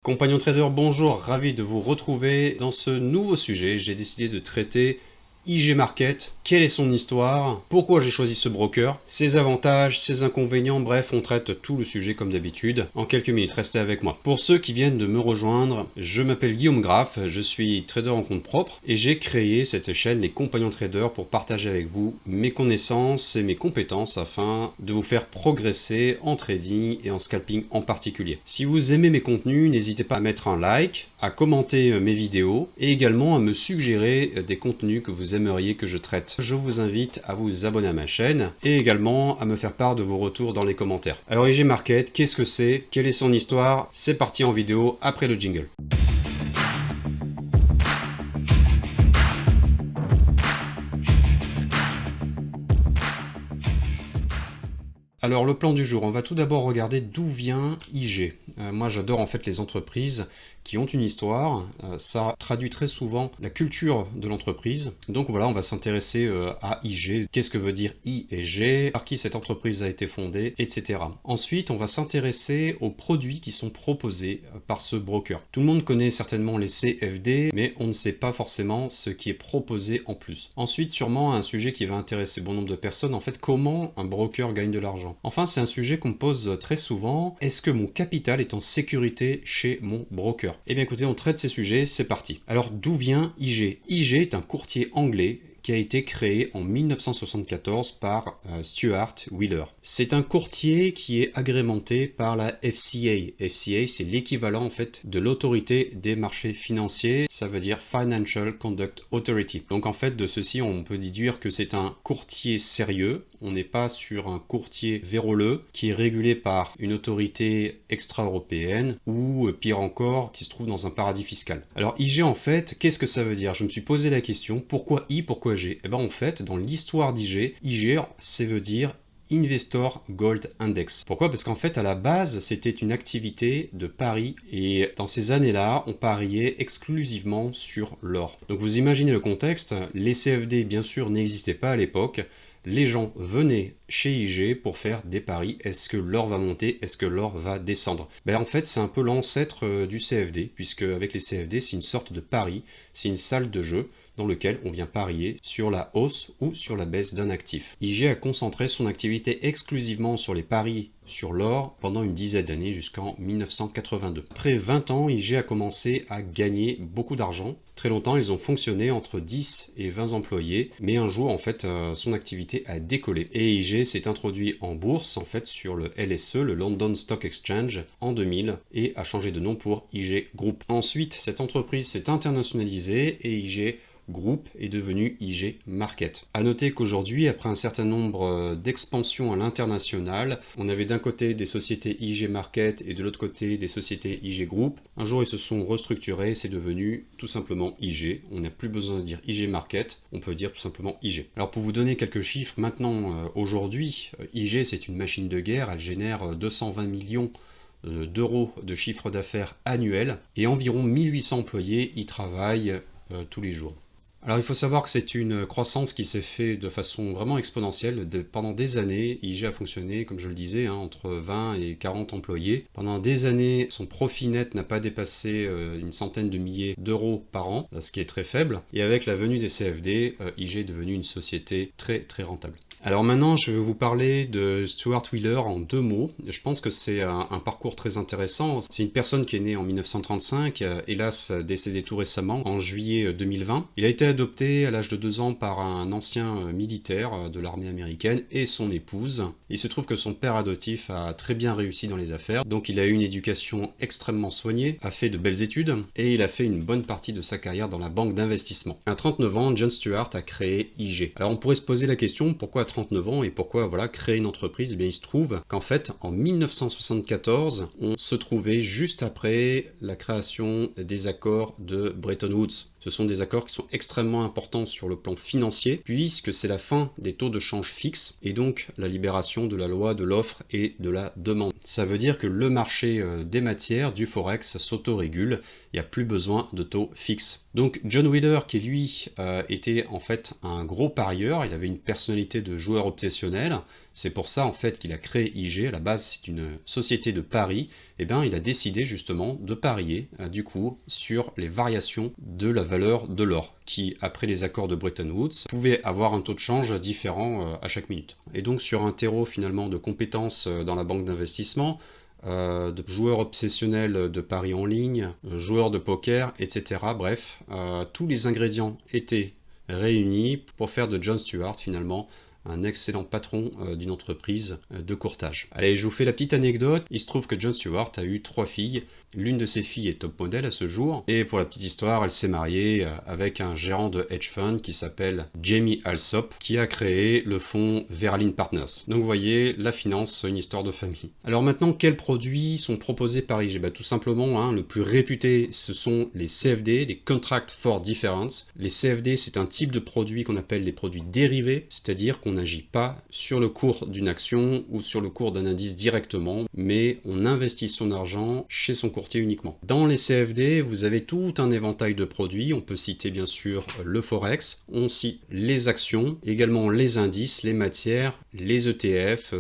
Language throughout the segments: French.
Compagnon trader, bonjour, ravi de vous retrouver dans ce nouveau sujet. J'ai décidé de traiter IG Market, quelle est son histoire, pourquoi j'ai choisi ce broker, ses avantages, ses inconvénients, bref, on traite tout le sujet comme d'habitude. En quelques minutes, restez avec moi. Pour ceux qui viennent de me rejoindre, je m'appelle Guillaume Graff, je suis trader en compte propre et j'ai créé cette chaîne Les Compagnons Traders pour partager avec vous mes connaissances et mes compétences afin de vous faire progresser en trading et en scalping en particulier. Si vous aimez mes contenus, n'hésitez pas à mettre un like, à commenter mes vidéos et également à me suggérer des contenus que vous aimeriez que je traite. Je vous invite à vous abonner à ma chaîne et également à me faire part de vos retours dans les commentaires. Alors IG Market, qu'est-ce que c'est? Quelle est son histoire? C'est parti en vidéo après le jingle. Alors le plan du jour, on va tout d'abord regarder d'où vient IG. Moi j'adore en fait les entreprises qui ont une histoire, ça traduit très souvent la culture de l'entreprise. Donc voilà, on va s'intéresser à IG, qu'est-ce que veut dire I et G, par qui cette entreprise a été fondée, etc. Ensuite, on va s'intéresser aux produits qui sont proposés par ce broker. Tout le monde connaît certainement les CFD, mais on ne sait pas forcément ce qui est proposé en plus. Ensuite, sûrement un sujet qui va intéresser bon nombre de personnes, en fait, comment un broker gagne de l'argent. Enfin, c'est un sujet qu'on me pose très souvent, est-ce que mon capital est en sécurité chez mon broker? Eh bien écoutez, on traite ces sujets, c'est parti. Alors d'où vient IG? IG est un courtier anglais qui a été créé en 1974 par Stuart Wheeler. C'est un courtier qui est agrémenté par la FCA. FCA, c'est l'équivalent en fait de l'autorité des marchés financiers, ça veut dire Financial Conduct Authority. Donc en fait de ceci, on peut déduire que c'est un courtier sérieux. On n'est pas sur un courtier véroleux qui est régulé par une autorité extra-européenne ou pire encore, qui se trouve dans un paradis fiscal. Alors IG en fait, qu'est-ce que ça veut dire? Je me suis posé la question, pourquoi I, pourquoi G? Eh bien en fait, dans l'histoire d'IG, IG, ça veut dire Investor Gold Index. Pourquoi? Parce qu'en fait, à la base, c'était une activité de pari et dans ces années-là, on pariait exclusivement sur l'or. Donc vous imaginez le contexte, les CFD bien sûr n'existaient pas à l'époque. Les gens venaient chez IG pour faire des paris. Est-ce que l'or va monter? Est-ce que l'or va descendre? En fait, c'est un peu l'ancêtre du CFD, puisque avec les CFD, c'est une sorte de pari, c'est une salle de jeu dans lequel on vient parier sur la hausse ou sur la baisse d'un actif. IG a concentré son activité exclusivement sur les paris sur l'or pendant une dizaine d'années jusqu'en 1982. Après 20 ans, IG a commencé à gagner beaucoup d'argent. Très longtemps, ils ont fonctionné entre 10 et 20 employés, mais un jour, en fait, son activité a décollé. Et IG s'est introduit en bourse, en fait, sur le LSE, le London Stock Exchange, en 2000, et a changé de nom pour IG Group. Ensuite, cette entreprise s'est internationalisée et IG Group est devenu IG Market. A noter qu'aujourd'hui, après un certain nombre d'expansions à l'international, on avait d'un côté des sociétés IG Market et de l'autre côté des sociétés IG Group. Un jour, ils se sont restructurés, c'est devenu tout simplement IG. On n'a plus besoin de dire IG Market, on peut dire tout simplement IG. Alors pour vous donner quelques chiffres, maintenant, aujourd'hui, IG c'est une machine de guerre, elle génère 220 millions d'euros de chiffre d'affaires annuel et environ 1800 employés y travaillent tous les jours. Alors il faut savoir que c'est une croissance qui s'est faite de façon vraiment exponentielle. Pendant des années, IG a fonctionné, comme je le disais, entre 20 et 40 employés. Pendant des années, son profit net n'a pas dépassé une centaine de milliers d'euros par an, ce qui est très faible. Et avec la venue des CFD, IG est devenu une société très très rentable. Alors maintenant, je vais vous parler de Stuart Wheeler en deux mots. Je pense que c'est un parcours très intéressant. C'est une personne qui est née en 1935, hélas décédée tout récemment, en juillet 2020. Il a été adopté à l'âge de 2 ans par un ancien militaire de l'armée américaine et son épouse. Il se trouve que son père adoptif a très bien réussi dans les affaires, donc il a eu une éducation extrêmement soignée, a fait de belles études et il a fait une bonne partie de sa carrière dans la banque d'investissement. À 39 ans, John Stuart a créé IG. Alors on pourrait se poser la question, pourquoi 39 ans et pourquoi créer une entreprise? Il se trouve qu'en fait en 1974 on se trouvait juste après la création des accords de Bretton Woods. Ce sont des accords qui sont extrêmement importants sur le plan financier, puisque c'est la fin des taux de change fixes et donc la libération de la loi de l'offre et de la demande. Ça veut dire que le marché des matières, du forex, s'autorégule, il n'y a plus besoin de taux fixes. Donc John Wheeler, qui lui était en fait un gros parieur, il avait une personnalité de joueur obsessionnel, C'est pour ça en fait qu'il a créé IG. À la base, c'est une société de paris. Et bien, il a décidé justement de parier du coup sur les variations de la valeur de l'or, qui après les accords de Bretton Woods pouvait avoir un taux de change différent à chaque minute. Et donc sur un terreau finalement de compétences dans la banque d'investissement, de joueurs obsessionnels de paris en ligne, joueurs de poker, etc. Bref, tous les ingrédients étaient réunis pour faire de Jon Stewart finalement un excellent patron d'une entreprise de courtage. Allez, je vous fais la petite anecdote. Il se trouve que Jon Stewart a eu 3 filles. L'une de ses filles est top modèle à ce jour. Et pour la petite histoire, elle s'est mariée avec un gérant de hedge fund qui s'appelle Jamie Alsop, qui a créé le fonds Veralyn Partners. Donc vous voyez, la finance, c'est une histoire de famille. Alors maintenant, quels produits sont proposés par IG? Tout simplement, le plus réputé, ce sont les CFD, les Contract for Difference. Les CFD, c'est un type de produit qu'on appelle les produits dérivés, c'est-à-dire qu'on n'agit pas sur le cours d'une action ou sur le cours d'un indice directement, mais on investit son argent chez son courtier uniquement. Dans les CFD, vous avez tout un éventail de produits. On peut citer bien sûr le Forex, on cite les actions, également les indices, les matières, les ETF,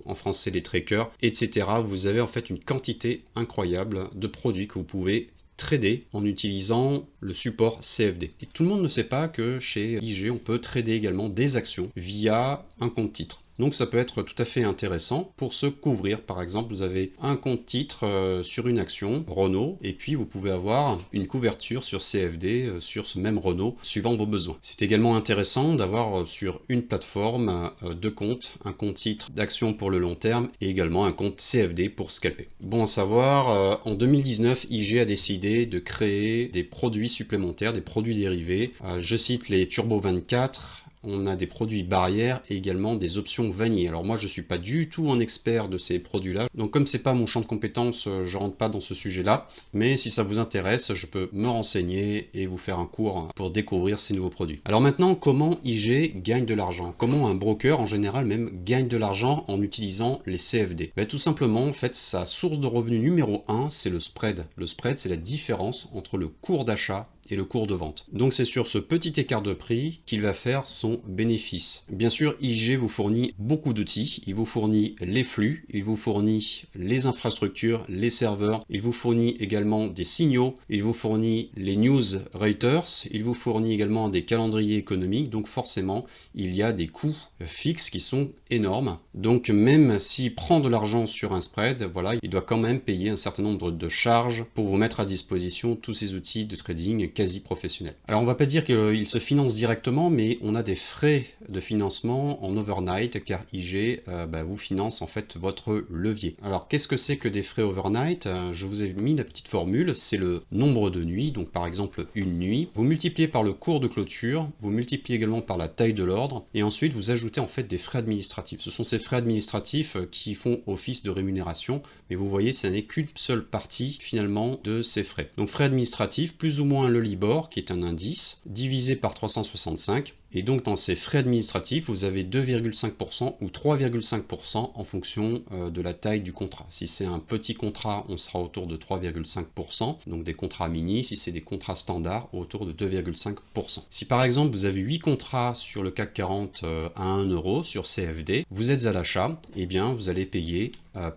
en français les traders, etc. Vous avez en fait une quantité incroyable de produits que vous pouvez trader en utilisant le support CFD. Et tout le monde ne sait pas que chez IG, on peut trader également des actions via un compte titre. Donc ça peut être tout à fait intéressant pour se couvrir. Par exemple, vous avez un compte titre sur une action, Renault, et puis vous pouvez avoir une couverture sur CFD sur ce même Renault, suivant vos besoins. C'est également intéressant d'avoir sur une plateforme deux comptes, un compte titre d'action pour le long terme et également un compte CFD pour scalper. Bon à savoir, en 2019, IG a décidé de créer des produits supplémentaires, des produits dérivés. Je cite les Turbo 24, on a des produits barrières et également des options vanille. Alors moi je suis pas du tout un expert de ces produits là, donc comme c'est pas mon champ de compétences, je rentre pas dans ce sujet là, mais si ça vous intéresse, je peux me renseigner et vous faire un cours pour découvrir ces nouveaux produits. Alors maintenant, comment IG gagne de l'argent? Comment un broker en général même gagne de l'argent en utilisant les CFD? Tout simplement, en fait, sa source de revenu numéro 1, c'est le spread. Le spread, c'est la différence entre le cours d'achat et le cours de vente. Donc c'est sur ce petit écart de prix qu'il va faire son bénéfice. Bien sûr, IG vous fournit beaucoup d'outils. Il vous fournit les flux, il vous fournit les infrastructures, les serveurs, il vous fournit également des signaux, il vous fournit les news writers, il vous fournit également des calendriers économiques. Donc forcément, il y a des coûts fixes qui sont énormes. Donc même s'il prend de l'argent sur un spread, voilà, il doit quand même payer un certain nombre de charges pour vous mettre à disposition tous ces outils de trading quasi professionnel. Alors on va pas dire qu'il se finance directement, mais on a des frais de financement en overnight car IG vous finance en fait votre levier. Alors qu'est-ce que c'est que des frais overnight? Je vous ai mis la petite formule, c'est le nombre de nuits, donc par exemple une nuit, vous multipliez par le cours de clôture, vous multipliez également par la taille de l'ordre, et ensuite vous ajoutez en fait des frais administratifs. Ce sont ces frais administratifs qui font office de rémunération, mais vous voyez, ce n'est qu'une seule partie finalement de ces frais. Donc frais administratifs, plus ou moins le Libor, qui est un indice, divisé par 365. Et donc dans ces frais administratifs, vous avez 2,5% ou 3,5% en fonction de la taille du contrat. Si c'est un petit contrat, on sera autour de 3,5%, donc des contrats mini. Si c'est des contrats standards, autour de 2,5%. Si par exemple vous avez 8 contrats sur le CAC 40 à 1 euro sur CFD, vous êtes à l'achat, et bien vous allez payer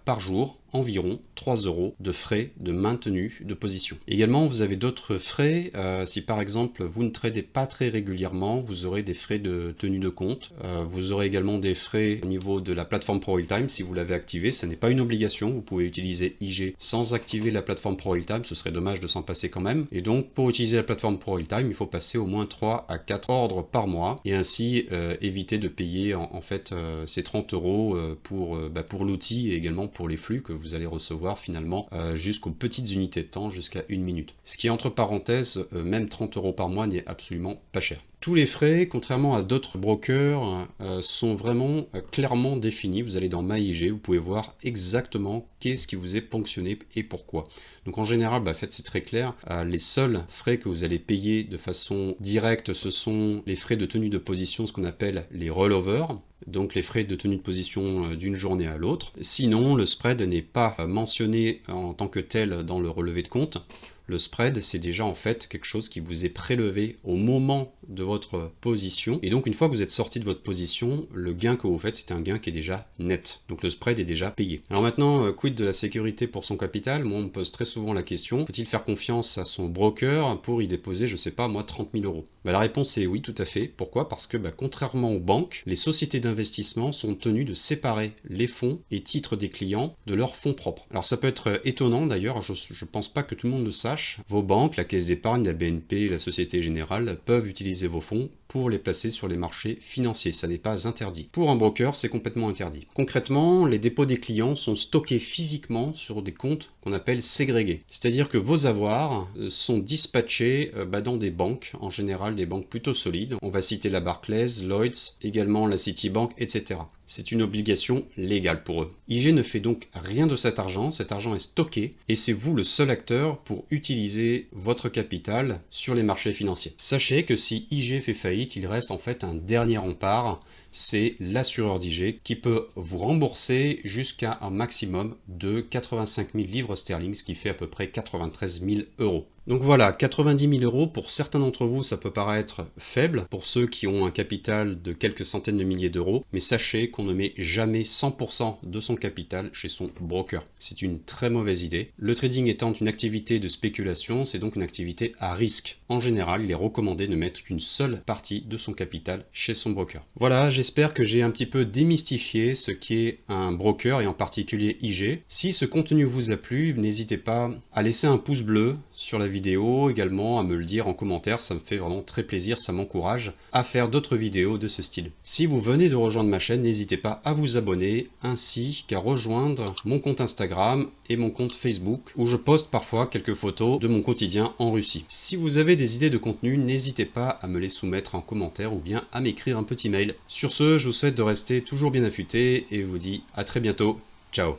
par jour environ 3 euros de frais de maintenue de position. Également, vous avez d'autres frais. Si par exemple vous ne tradez pas très régulièrement, vous aurez des frais de tenue de compte. Vous aurez également des frais au niveau de la plateforme ProRealTime si vous l'avez activée. Ce n'est pas une obligation. Vous pouvez utiliser IG sans activer la plateforme ProRealTime. Ce serait dommage de s'en passer quand même. Et donc, pour utiliser la plateforme ProRealTime, il faut passer au moins 3 à 4 ordres par mois et ainsi éviter de payer en fait ces 30 euros pour l'outil et également pour les flux que vous allez recevoir finalement jusqu'aux petites unités de temps, jusqu'à 1 minute. Ce qui, entre parenthèses, même 30 euros par mois n'est absolument pas cher. Tous les frais, contrairement à d'autres brokers, sont vraiment clairement définis. Vous allez dans MyIG, vous pouvez voir exactement qu'est-ce qui vous est ponctionné et pourquoi. Donc en général, en fait, c'est très clair. Les seuls frais que vous allez payer de façon directe, ce sont les frais de tenue de position, ce qu'on appelle les rollovers. donc les frais de tenue de position d'une journée à l'autre. Sinon, le spread n'est pas mentionné en tant que tel dans le relevé de compte. Le spread, c'est déjà en fait quelque chose qui vous est prélevé au moment de votre position. Et donc, une fois que vous êtes sorti de votre position, le gain que vous faites, c'est un gain qui est déjà net. Donc, le spread est déjà payé. Alors maintenant, quid de la sécurité pour son capital? Moi, on me pose très souvent la question, faut-il faire confiance à son broker pour y déposer, je sais pas, moi, 30 000 euros? La réponse est oui, tout à fait. Pourquoi? Parce que contrairement aux banques, les sociétés d'investissement sont tenues de séparer les fonds et titres des clients de leurs fonds propres. Alors ça peut être étonnant d'ailleurs, je ne pense pas que tout le monde le sache. Vos banques, la Caisse d'épargne, la BNP, la Société Générale peuvent utiliser vos fonds pour les placer sur les marchés financiers. Ça n'est pas interdit. Pour un broker, c'est complètement interdit. Concrètement, les dépôts des clients sont stockés physiquement sur des comptes qu'on appelle ségrégés. C'est-à-dire que vos avoirs sont dispatchés dans des banques, en général des banques plutôt solides. On va citer la Barclays, Lloyds, également la Citibank, etc. C'est une obligation légale pour eux. IG ne fait donc rien de cet argent est stocké et c'est vous le seul acteur pour utiliser votre capital sur les marchés financiers. Sachez que si IG fait faillite, il reste en fait un dernier rempart, c'est l'assureur d'IG qui peut vous rembourser jusqu'à un maximum de 85 000 livres sterling, ce qui fait à peu près 93 000 euros. Donc voilà, 90 000 euros, pour certains d'entre vous, ça peut paraître faible, pour ceux qui ont un capital de quelques centaines de milliers d'euros, mais sachez qu'on ne met jamais 100% de son capital chez son broker. C'est une très mauvaise idée. Le trading étant une activité de spéculation, c'est donc une activité à risque. En général, il est recommandé de mettre qu'une seule partie de son capital chez son broker. Voilà, j'espère que j'ai un petit peu démystifié ce qu'est un broker et en particulier IG. Si ce contenu vous a plu, n'hésitez pas à laisser un pouce bleu sur la vidéo, également à me le dire en commentaire, ça me fait vraiment très plaisir, ça m'encourage à faire d'autres vidéos de ce style. Si vous venez de rejoindre ma chaîne, n'hésitez pas à vous abonner, ainsi qu'à rejoindre mon compte Instagram et mon compte Facebook, où je poste parfois quelques photos de mon quotidien en Russie. Si vous avez des idées de contenu, n'hésitez pas à me les soumettre en commentaire ou bien à m'écrire un petit mail. Sur ce, je vous souhaite de rester toujours bien affûté et vous dis à très bientôt. Ciao.